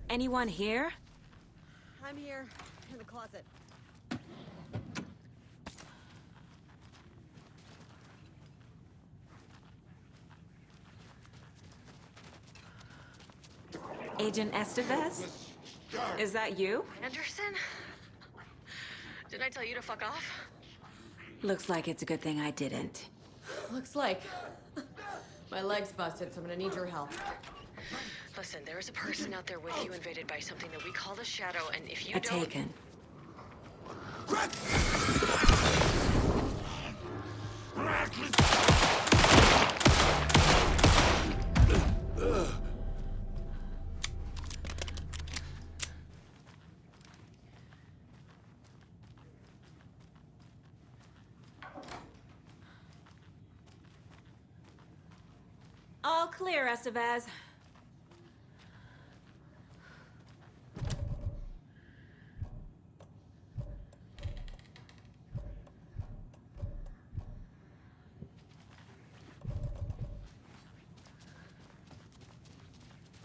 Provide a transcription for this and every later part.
Anyone here? I'm here, in the closet. Agent Estevez? Is that you? Anderson? Didn't I tell you to fuck off? Looks like it's a good thing I didn't. Looks like. My leg's busted, so I'm gonna need your help. Listen, there is a person out there with you invaded by something that we call the Shadow, and if you A don't... Taken. All clear, Estevez.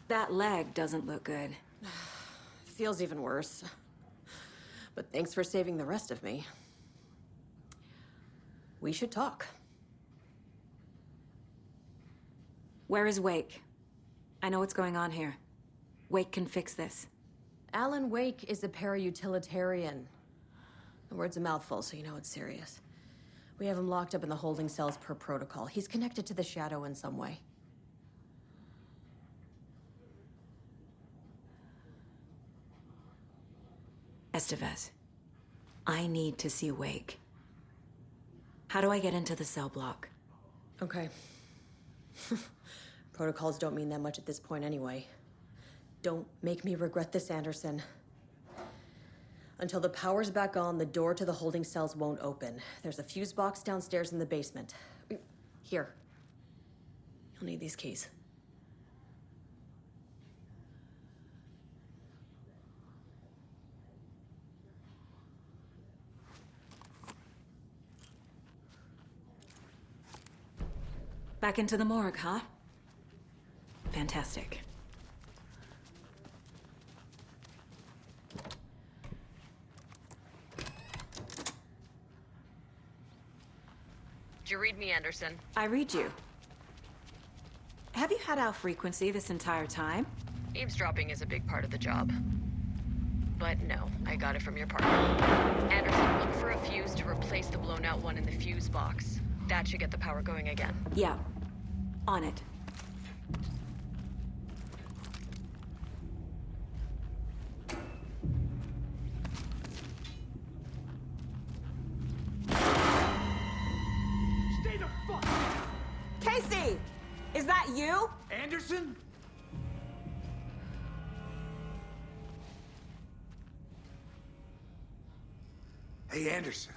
That leg doesn't look good. Feels even worse. But thanks for saving the rest of me. We should talk. Where is Wake? I know what's going on here. Wake can fix this. Alan Wake is a para-utilitarian. The word's a mouthful, so you know it's serious. We have him locked up in the holding cells per protocol. He's connected to the Shadow in some way. Estevez, I need to see Wake. How do I get into the cell block? Okay. Protocols don't mean that much at this point anyway. Don't make me regret this, Anderson. Until the power's back on, the door to the holding cells won't open. There's a fuse box downstairs in the basement. Here. You'll need these keys. Back into the morgue, huh? Fantastic. Did you read me, Anderson? I read you. Have you had our frequency this entire time? Eavesdropping is a big part of the job. But no, I got it from your partner. Anderson, look for a fuse to replace the blown out one in the fuse box. That should get the power going again. Yeah. On it. Stay the fuck! Casey! Is that you? Anderson? Hey, Anderson.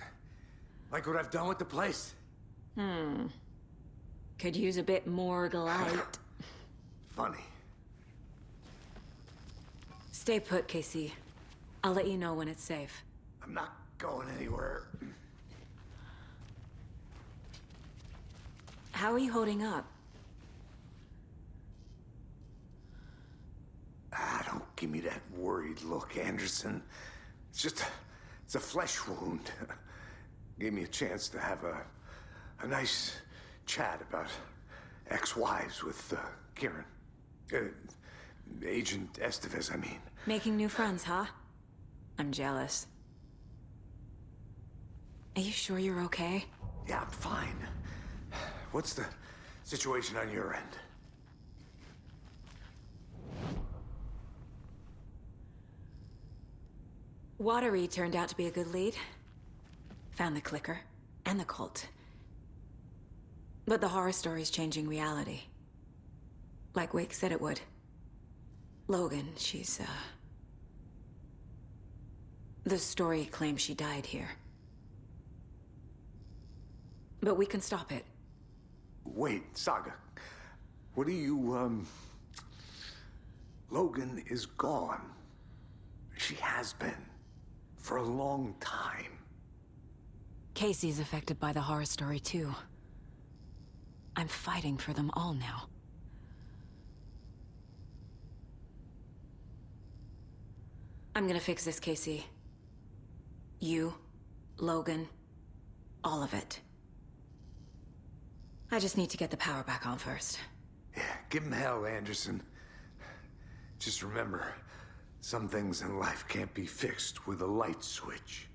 Like what I've done with the place? Could use a bit more light. Funny. Stay put, Casey. I'll let you know when it's safe. I'm not going anywhere. How are you holding up? Don't give me that worried look, Anderson. It's a flesh wound. Gave me a chance to have a nice chat about ex-wives with Kieran. Agent Estevez, I mean. Making new friends, huh? I'm jealous. Are you sure you're okay? Yeah, I'm fine. What's the situation on your end? Watery turned out to be a good lead. Found the clicker and the cult. But the horror story's changing reality. Like Wake said it would. Logan, she's, the story claims she died here. But we can stop it. Wait, Saga. What do you, Logan is gone. She has been. For a long time. Casey's affected by the horror story, too. I'm fighting for them all now. I'm gonna fix this, Casey. You, Logan, all of it. I just need to get the power back on first. Yeah, give him hell, Anderson. Just remember, some things in life can't be fixed with a light switch.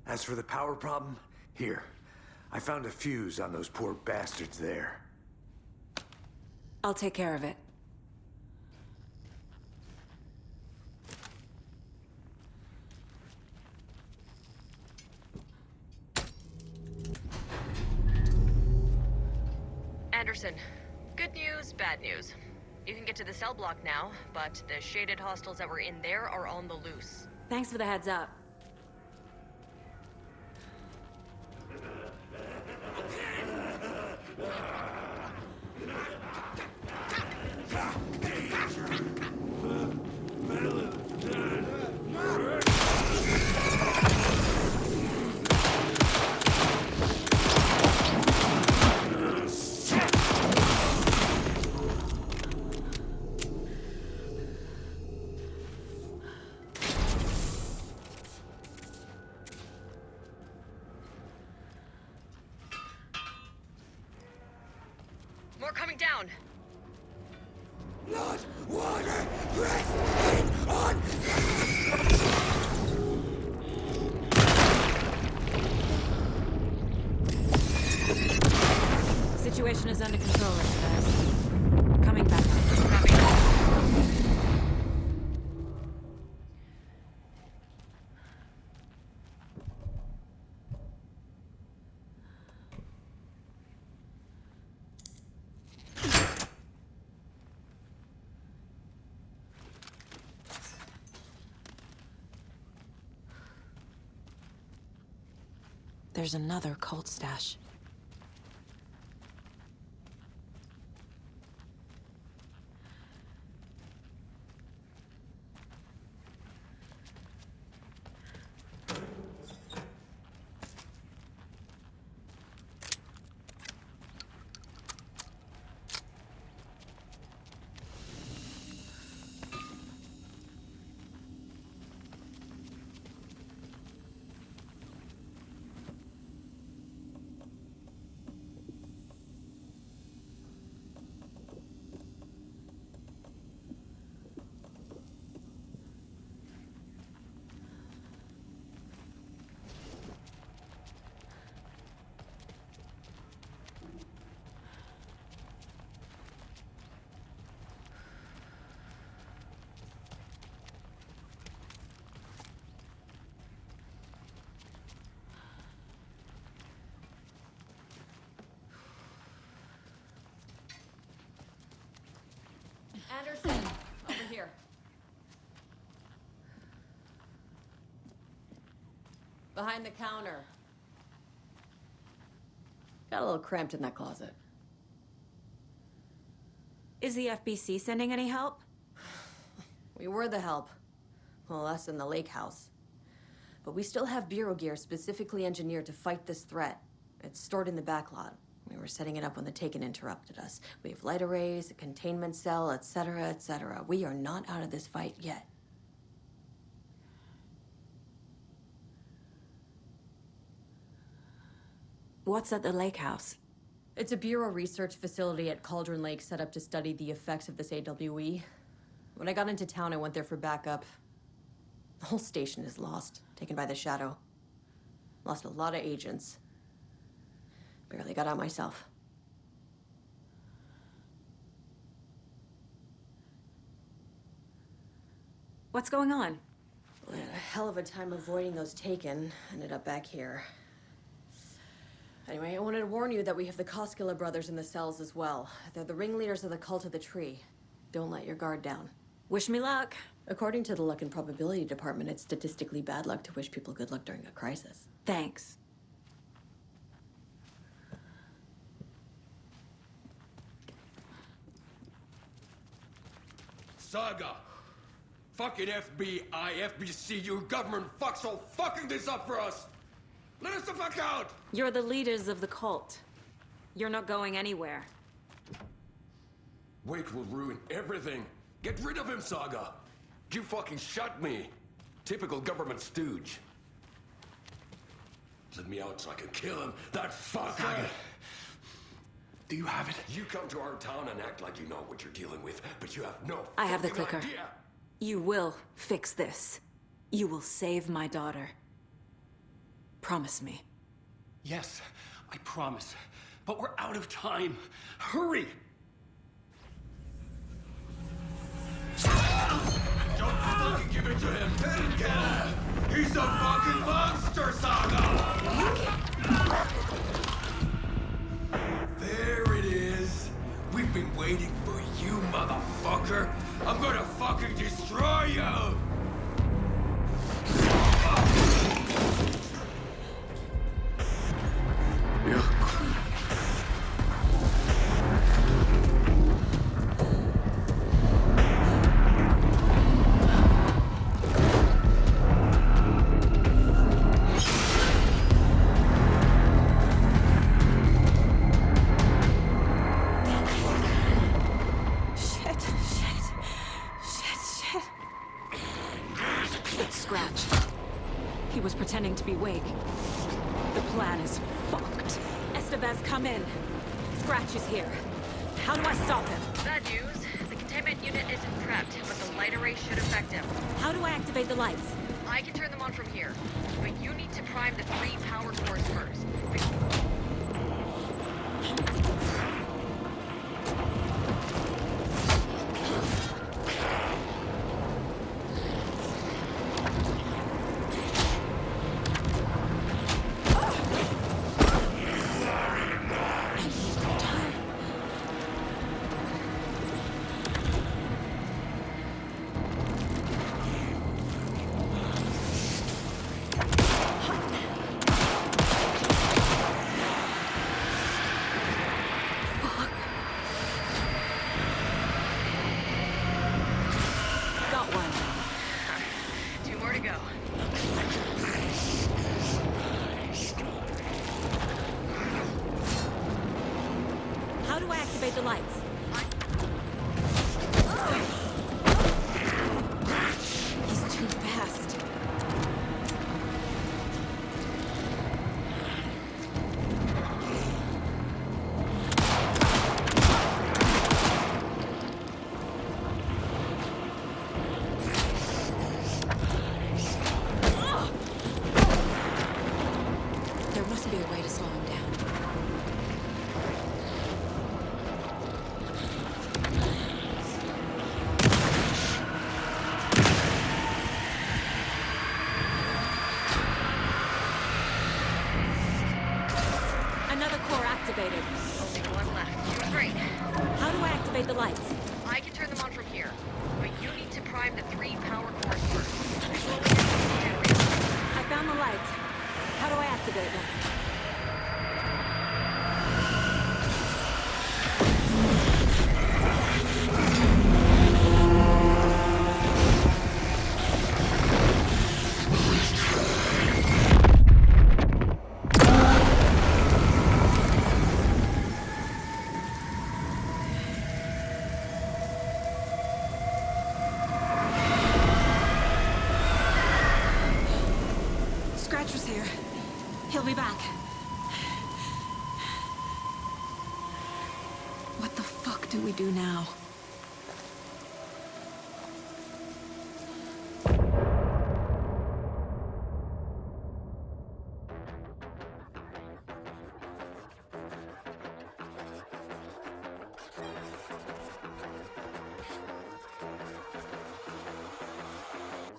As for the power problem, here. I found a fuse on those poor bastards there. I'll take care of it. Anderson, good news, bad news. You can get to the cell block now, but the shaded hostiles that were in there are on the loose. Thanks for the heads up. More coming down. Blood, water, breath, on. Situation is under control, Elizabeth. Coming back up. There's another cult stash. Anderson, over here. Behind the counter. Got a little cramped in that closet. Is the FBC sending any help? We were the help. Well, us in the lake house. But we still have Bureau gear specifically engineered to fight this threat. It's stored in the back lot. We were setting it up when the Taken interrupted us. We have light arrays, a containment cell, etc., etc. We are not out of this fight yet. What's at the lake house? It's a Bureau research facility at Cauldron Lake set up to study the effects of this AWE. When I got into town, I went there for backup. The whole station is lost, taken by the Shadow. Lost a lot of agents. Barely got out myself. What's going on? We had a hell of a time avoiding those Taken. Ended up back here. Anyway, I wanted to warn you that we have the Koskela brothers in the cells as well. They're the ringleaders of the Cult of the Tree. Don't let your guard down. Wish me luck. According to the Luck and Probability Department, it's statistically bad luck to wish people good luck during a crisis. Thanks. Saga! Fucking FBI, FBC, you government fucks all fucking this up for us! Let us the fuck out! You're the leaders of the cult. You're not going anywhere. Wake will ruin everything. Get rid of him, Saga! You fucking shot me. Typical government stooge. Let me out so I can kill him. That fucker! Do you have it? You come to our town and act like you know what you're dealing with, but you have no I have the fucking clicker. idea. You will fix this. You will save my daughter. Promise me. Yes, I promise. But we're out of time. Hurry! Don't fucking give it to him! Painkiller! He's a fucking monster, Saga! There it is! We've been waiting for you, motherfucker! I'm gonna fucking destroy you! Shit. It's Scratch. He was pretending to be Wake. The plan is fucked. Estevez, come in. Scratch is here. How do I stop him? Bad news. The containment unit isn't prepped, but the light array should affect him. How do I activate the lights? I can turn them on from here, but you need to prime the 3 power cores first. I need more time. Got one. 2 more to go. How do I activate the lights? He's too fast. There must be a way to slow him down. Another core activated. Only 1 left. Doing great. How do I activate the lights? I can turn them on from here, but you need to prime the 3 power cores first. Slowly get the generator. I found the lights. How do I activate them? Scratch was here. He'll be back. What the fuck do we do now?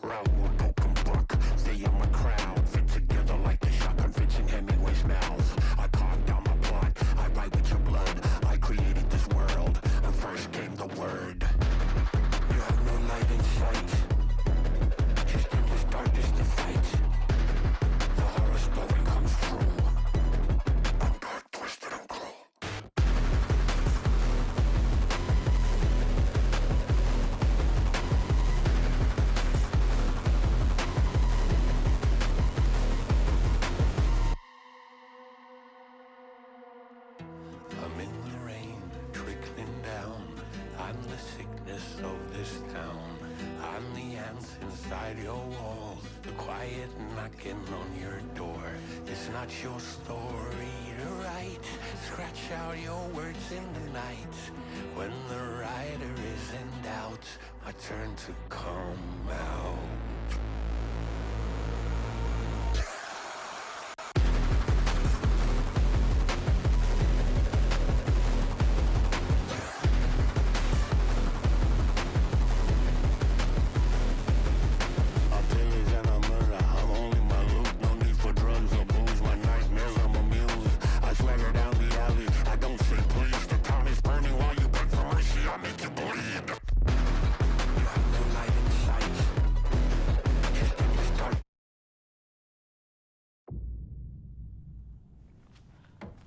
Raoul Openbook, stay in my crowd, fit together like the shotgun fits in Hemingway's mouth. I carved out my plot, I write with your blood. I created this world, and first came the word. You have no light in sight, just endless darkness to fight. The horror story comes true. I'm dark, twisted, and cruel. I'm in the rain, trickling down. I'm the sickness of this town. I'm the ants inside your walls, the quiet knocking on your door. It's not your story to write. Scratch out your words in the night. When the writer is in doubt, I turn to come out.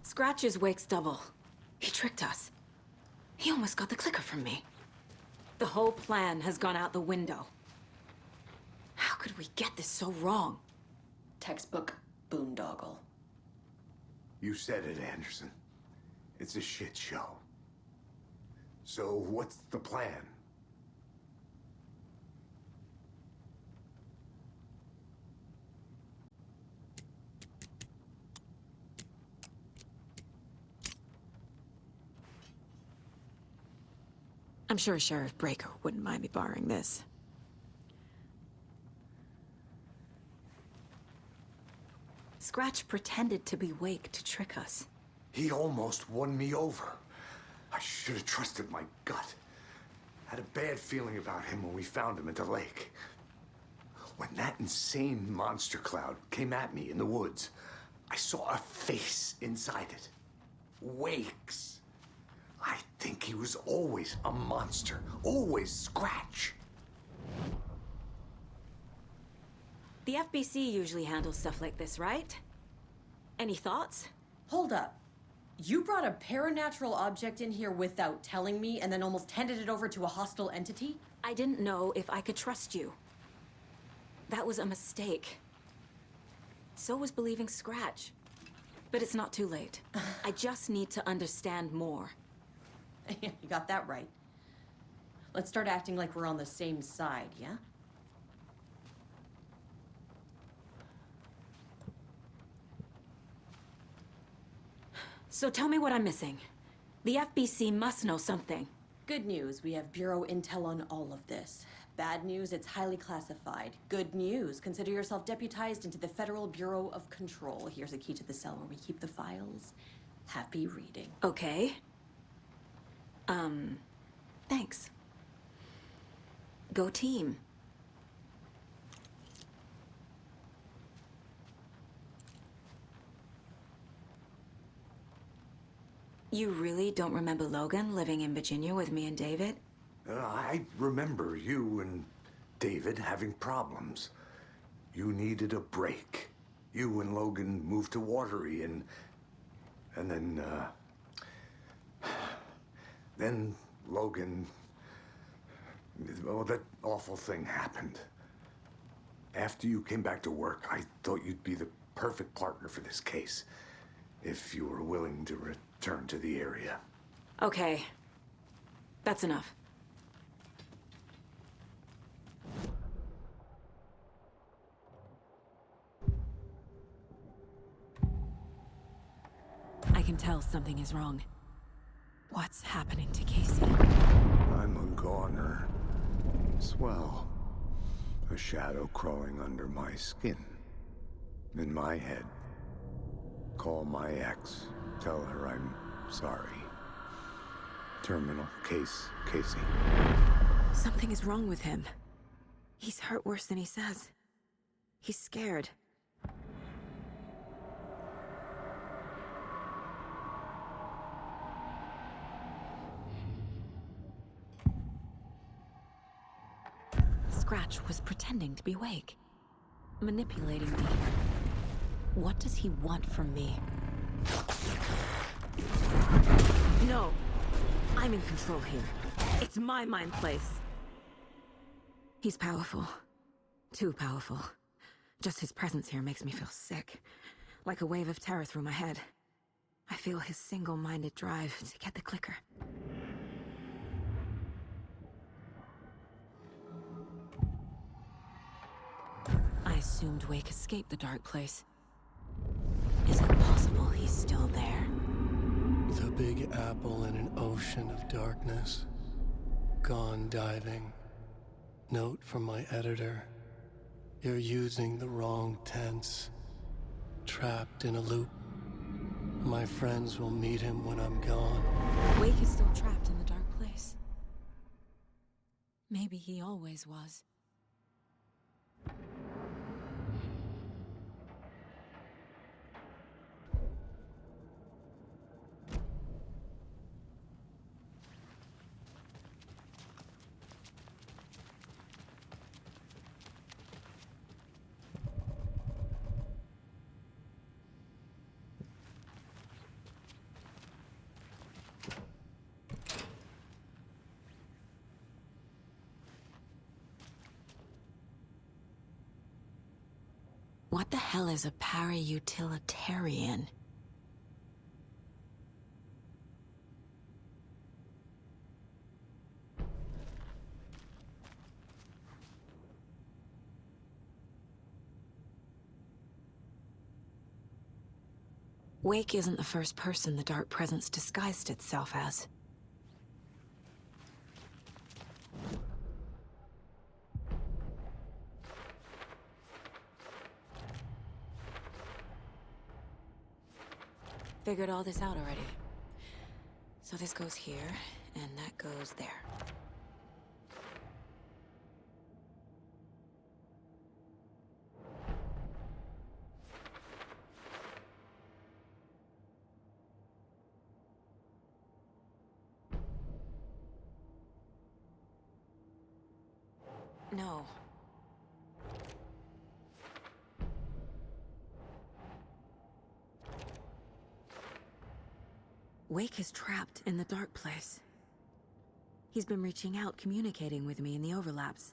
Scratch is Wake's double. He tricked us. He almost got the clicker from me. The whole plan has gone out the window. How could we get this so wrong? Textbook boondoggle. You said it, Anderson. It's a shit show. So what's the plan? I'm sure Sheriff Breaker wouldn't mind me borrowing this. Scratch pretended to be Wake to trick us. He almost won me over. I should have trusted my gut. Had a bad feeling about him when we found him at the lake. When that insane monster cloud came at me in the woods, I saw a face inside it. Wake's. I think he was always a monster. Always Scratch. The FBC usually handles stuff like this, right? Any thoughts? Hold up. You brought a paranatural object in here without telling me and then almost handed it over to a hostile entity? I didn't know if I could trust you. That was a mistake. So was believing Scratch. But it's not too late. I just need to understand more. You got that right. Let's start acting like we're on the same side, yeah? So tell me what I'm missing. The FBC must know something. Good news, we have Bureau intel on all of this. Bad news, it's highly classified. Good news, consider yourself deputized into the Federal Bureau of Control. Here's a key to the cell where we keep the files. Happy reading. Okay. Thanks. Go team. You really don't remember Logan living in Virginia with me and David? I remember you and David having problems. You needed a break. You and Logan moved to Watery and then Logan, well, that awful thing happened. After you came back to work, I thought you'd be the perfect partner for this case, if you were willing to return to the area. Okay. That's enough. I can tell something is wrong. What's happening to Casey? I'm a goner. Swell. A shadow crawling under my skin. In my head. Call my ex. Tell her I'm sorry. Terminal case, Casey. Something is wrong with him. He's hurt worse than he says. He's scared. Scratch was pretending to be Wake. Manipulating me. What does he want from me? No! I'm in control here. It's my mind place. He's powerful. Too powerful. Just his presence here makes me feel sick. Like a wave of terror through my head. I feel his single-minded drive to get the clicker. assumed Wake escaped the dark place. Is it possible he's still there? The Big Apple in an ocean of darkness. Gone diving. Note from my editor. You're using the wrong tense. Trapped in a loop. My friends will meet him when I'm gone. Wake is still trapped in the dark place. Maybe he always was. What the hell is a para-utilitarian? Wake isn't the first person the Dark Presence disguised itself as. Figured all this out already. So this goes here, and that goes there. No. Wake is trapped in the dark place. He's been reaching out, communicating with me in the overlaps.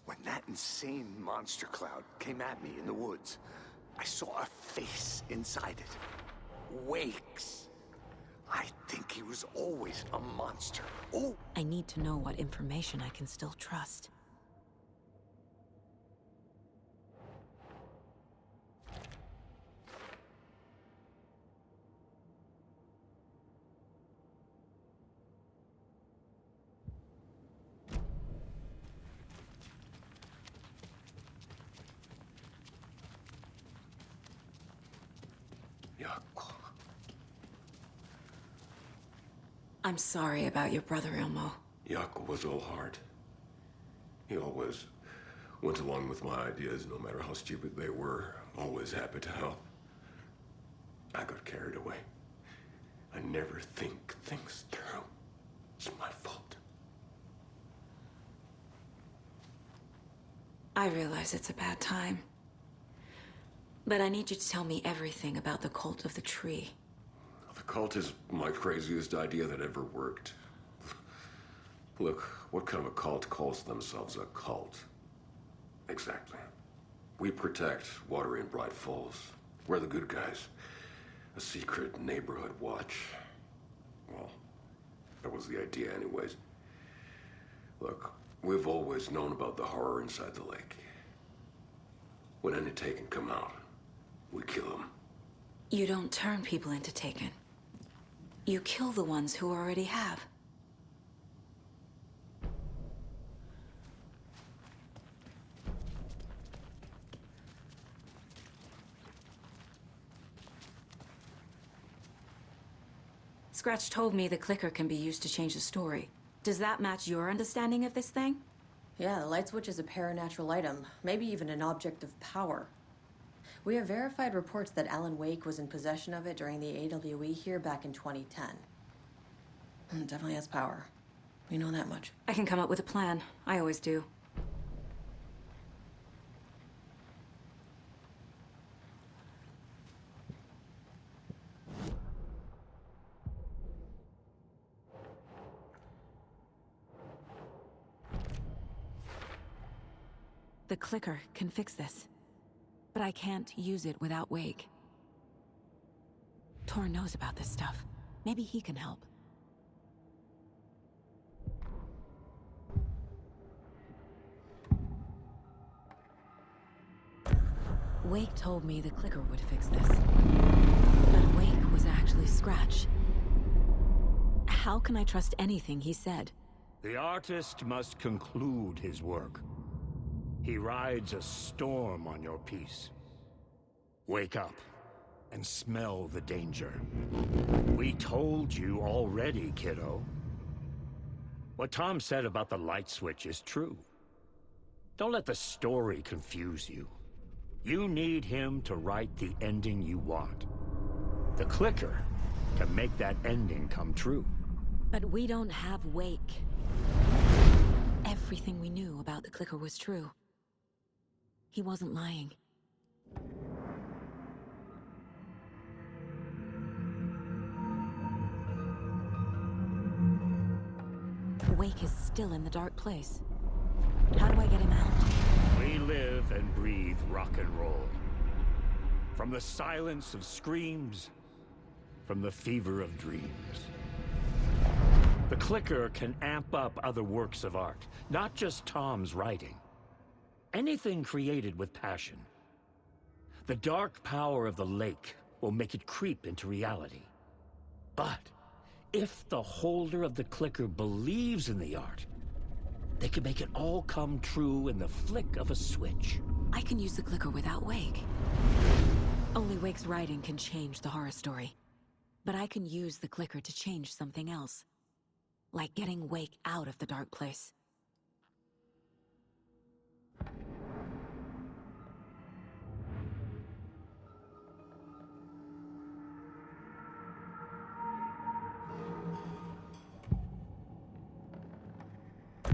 When that insane monster cloud came at me in the woods, I saw a face inside it. Wake's. I think he was always a monster. Oh! I need to know what information I can still trust. Yuck. I'm sorry about your brother, Ilmo. Yaakov was all heart. He always went along with my ideas, no matter how stupid they were. Always happy to help. I got carried away. I never think things through. It's my fault. I realize it's a bad time. But I need you to tell me everything about the Cult of the Tree. The cult is my craziest idea that ever worked. Look, what kind of a cult calls themselves a cult? Exactly. We protect Water in Bright Falls. We're the good guys. A secret neighborhood watch. Well, that was the idea anyways. Look, we've always known about the horror inside the lake. When any Taken come out, we kill them. You don't turn people into Taken. You kill the ones who already have. Scratch told me the clicker can be used to change the story. Does that match your understanding of this thing? Yeah, the light switch is a paranatural item, maybe even an object of power. We have verified reports that Alan Wake was in possession of it during the AWE here back in 2010. It definitely has power. We know that much. I can come up with a plan. I always do. The clicker can fix this. But I can't use it without Wake. Tor knows about this stuff. Maybe he can help. Wake told me the clicker would fix this. But Wake was actually Scratch. How can I trust anything he said? The artist must conclude his work. He rides a storm on your piece. Wake up and smell the danger. We told you already, kiddo. What Tom said about the light switch is true. Don't let the story confuse you. You need him to write the ending you want. The clicker can make that ending come true. But we don't have Wake. Everything we knew about the clicker was true. He wasn't lying. Wake is still in the dark place. How do I get him out? We live and breathe rock and roll. From the silence of screams, from the fever of dreams. The clicker can amp up other works of art, not just Tom's writing. Anything created with passion. The dark power of the lake will make it creep into reality. But if the holder of the clicker believes in the art, they can make it all come true in the flick of a switch. I can use the clicker without Wake. Only Wake's writing can change the horror story. But I can use the clicker to change something else. Like getting Wake out of the dark place.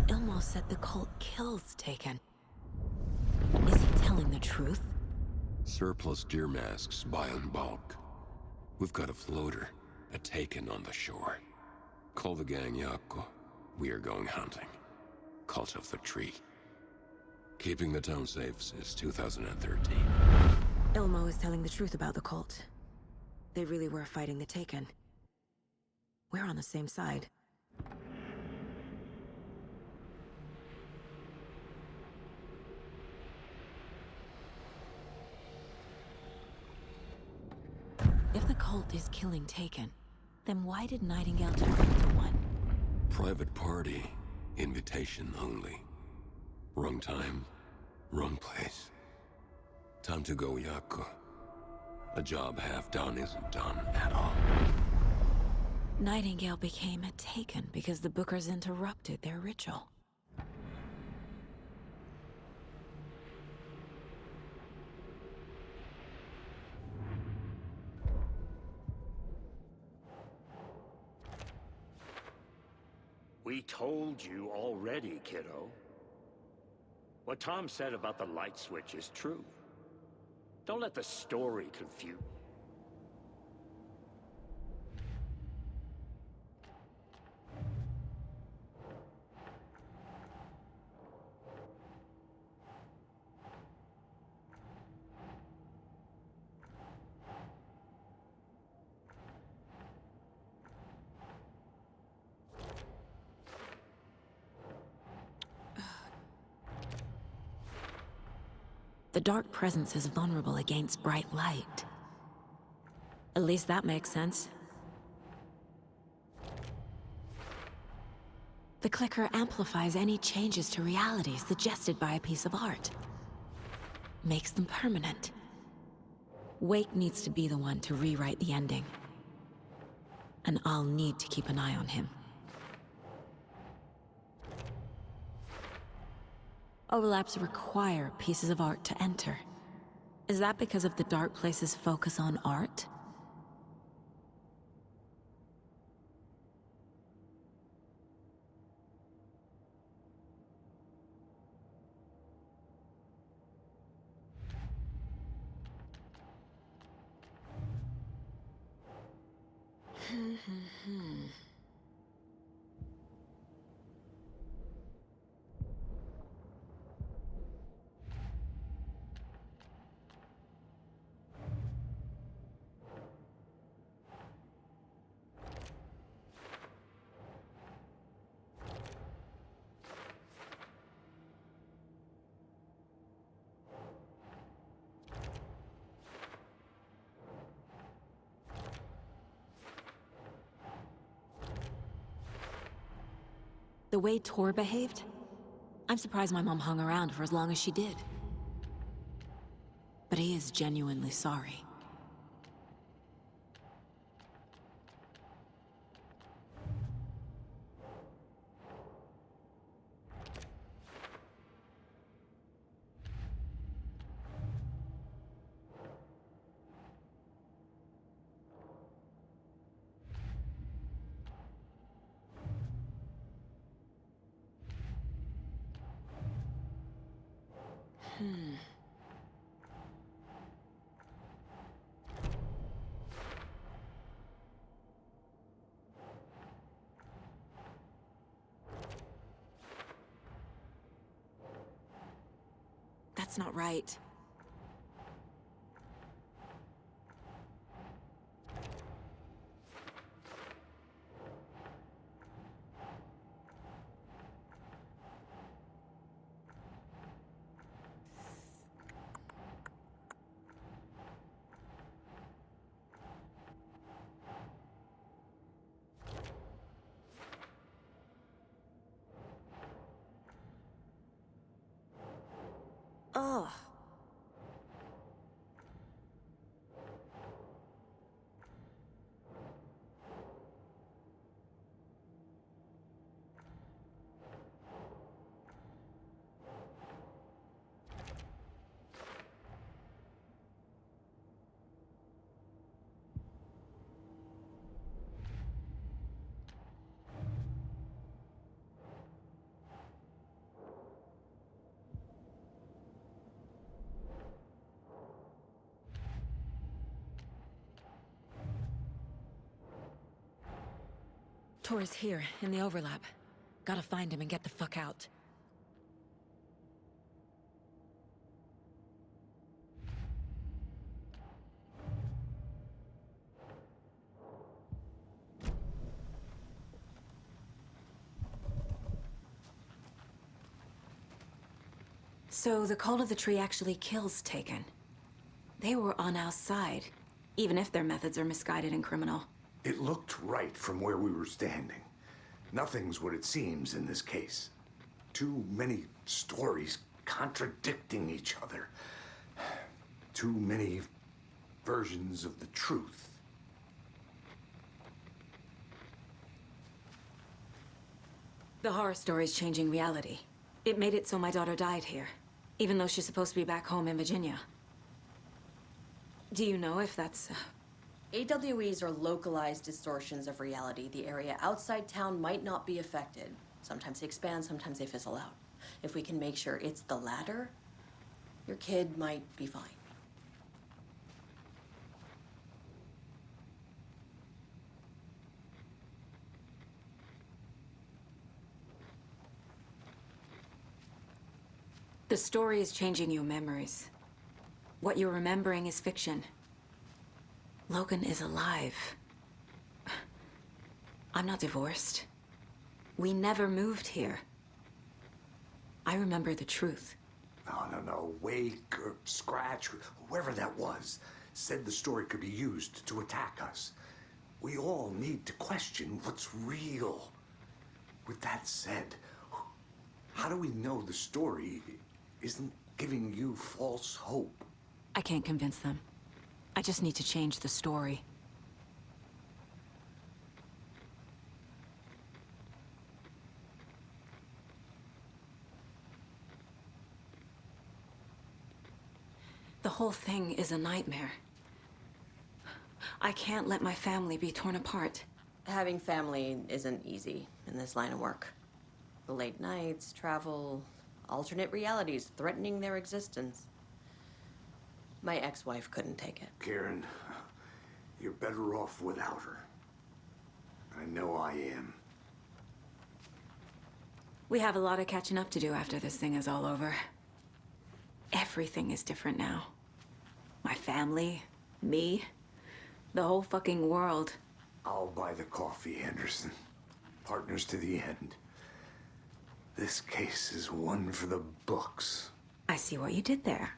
Ilmo said the cult kills Taken. Is he telling the truth? Surplus deer masks buy in bulk. We've got a floater, a Taken on the shore. Call the gang Yako. We are going hunting. Cult of the Tree. Keeping the town safe since 2013. Ilmo is telling the truth about the cult. They really were fighting the Taken. We're on the same side. If the cult is killing Taken, then why did Nightingale turn into one? Private party. Invitation only. Wrong time, wrong place. Time to go, Yako. A job half done isn't done at all. Nightingale became a Taken because the Bookers interrupted their ritual. We told you already, kiddo. What Tom said about the light switch is true. Don't let the story confuse. The dark presence is vulnerable against bright light. At least that makes sense. The clicker amplifies any changes to reality suggested by a piece of art. Makes them permanent. Wake needs to be the one to rewrite the ending. And I'll need to keep an eye on him. Overlaps require pieces of art to enter. Is that because of the Dark Place's focus on art? The way Tor behaved? I'm surprised my mom hung around for as long as she did. But he is genuinely sorry. That's not right. Ugh. Tor is here, in the overlap. Gotta find him and get the fuck out. So the Cult of the Tree actually kills Taken. They were on our side, even if their methods are misguided and criminal. It looked right from where we were standing. Nothing's what it seems in this case. Too many stories contradicting each other. Too many versions of the truth. The horror story's changing reality. It made it so my daughter died here, even though she's supposed to be back home in Virginia. Do you know if that's... AWEs are localized distortions of reality. The area outside town might not be affected. Sometimes they expand, sometimes they fizzle out. If we can make sure it's the latter, your kid might be fine. The story is changing your memories. What you're remembering is fiction. Logan is alive. I'm not divorced. We never moved here. I remember the truth. No. Wake or Scratch, whoever that was, said the story could be used to attack us. We all need to question what's real. With that said, how do we know the story isn't giving you false hope? I can't convince them. I just need to change the story. The whole thing is a nightmare. I can't let my family be torn apart. Having family isn't easy in this line of work. The late nights, travel, alternate realities threatening their existence. My ex-wife couldn't take it. Karen, you're better off without her. I know I am. We have a lot of catching up to do after this thing is all over. Everything is different now. My family, me, the whole fucking world. I'll buy the coffee, Anderson. Partners to the end. This case is one for the books. I see what you did there.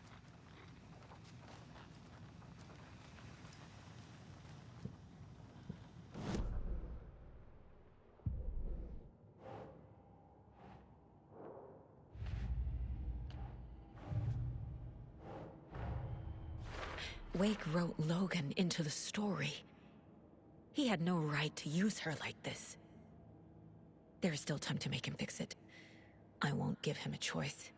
Wake wrote Logan into the story. He had no right to use her like this. There is still time to make him fix it. I won't give him a choice.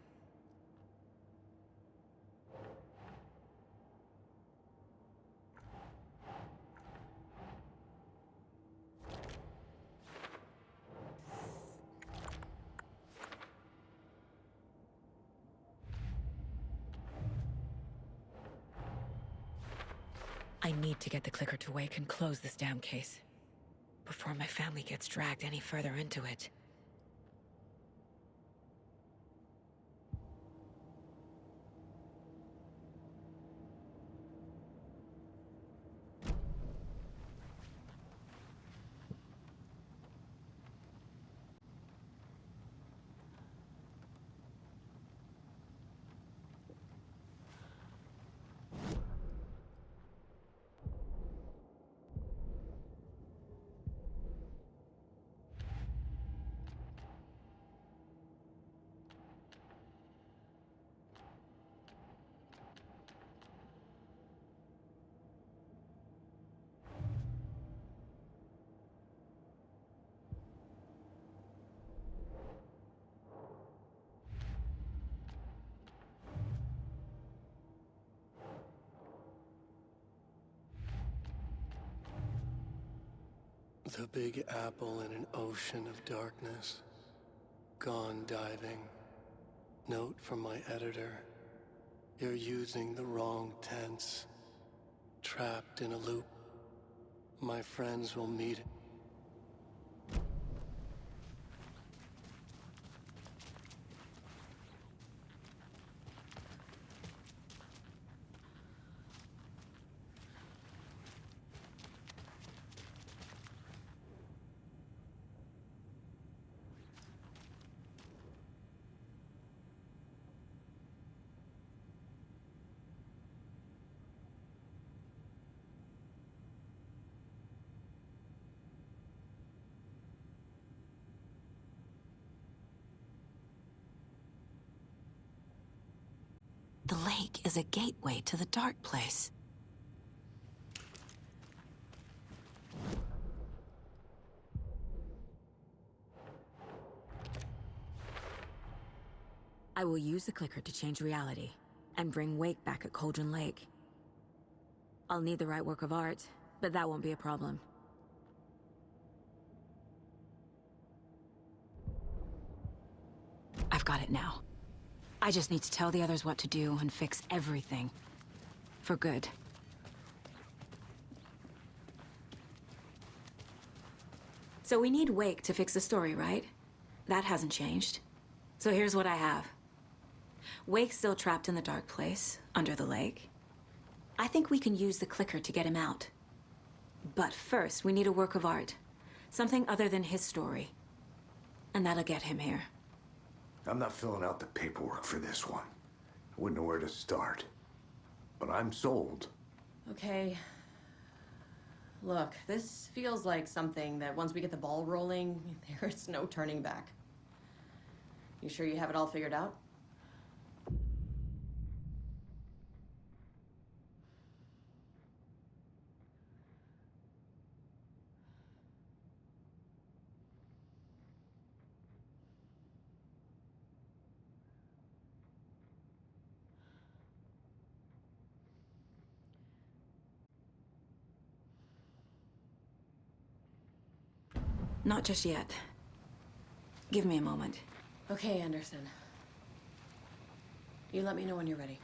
I need to get the clicker to Wake and close this damn case before my family gets dragged any further into it. The Big Apple in an ocean of darkness. Gone diving. Note from my editor. You're using the wrong tense. Trapped in a loop. My friends will meet. The lake is a gateway to the dark place. I will use the clicker to change reality and bring Wake back at Cauldron Lake. I'll need the right work of art, but that won't be a problem. I've got it now. I just need to tell the others what to do and fix everything. For good. So we need Wake to fix the story, right? That hasn't changed. So here's what I have. Wake's still trapped in the dark place, under the lake. I think we can use the clicker to get him out. But first, we need a work of art. Something other than his story. And that'll get him here. I'm not filling out the paperwork for this one. I wouldn't know where to start. But I'm sold. Okay. Look, this feels like something that once we get the ball rolling, there's no turning back. You sure you have it all figured out? Not just yet. Give me a moment. Okay, Anderson. You let me know when you're ready.